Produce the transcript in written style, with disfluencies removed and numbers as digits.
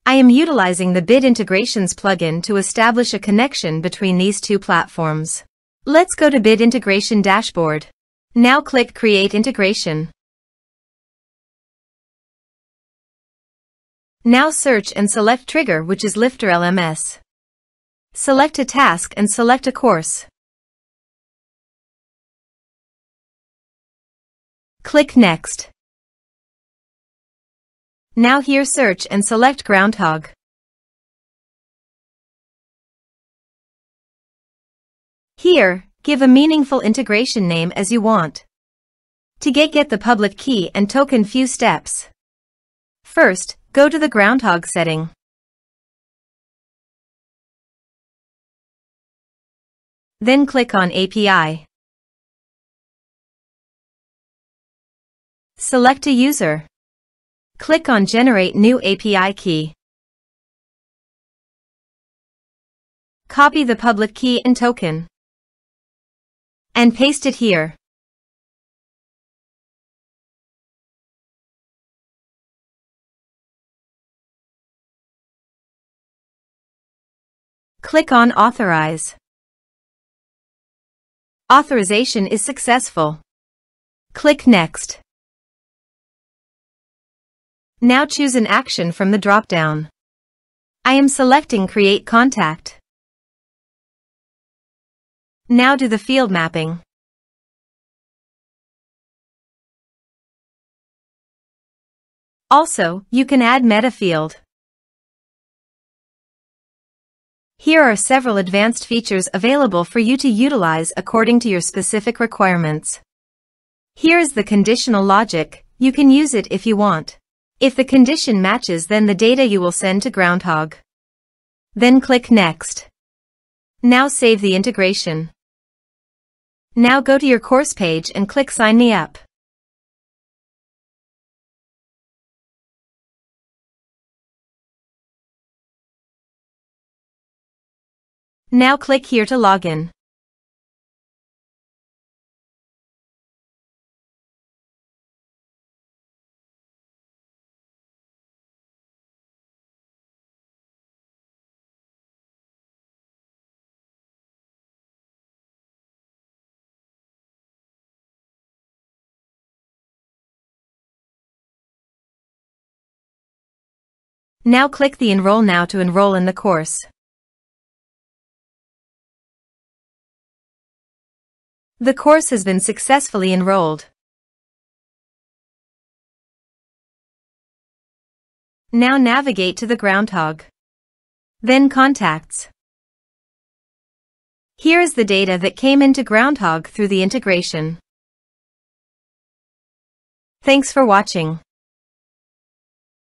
I am utilizing the Bit Integrations plugin to establish a connection between these two platforms. Let's go to Bit Integration Dashboard. Now click Create Integration. Now search and select Trigger, which is LifterLMS. Select a task and select a course. Click Next. Now here search and select Groundhogg. Here, give a meaningful integration name as you want. To get the public key and token, few steps. First, go to the Groundhogg setting. Then click on API. Select a user. Click on Generate New API Key. Copy the public key and token and paste it here. Click on Authorize. Authorization is successful. Click Next. Now choose an action from the drop-down. I am selecting Create Contact. Now do the field mapping. Also, you can add meta field. Here are several advanced features available for you to utilize according to your specific requirements. Here is the conditional logic. You can use it if you want. If the condition matches, then the data you will send to Groundhogg. Then click Next. Now save the integration. Now go to your course page and click Sign Me Up. Now click here to log in. Now click the Enroll Now to enroll in the course. The course has been successfully enrolled. Now navigate to the Groundhogg. Then Contacts. Here is the data that came into Groundhogg through the integration. Thanks for watching.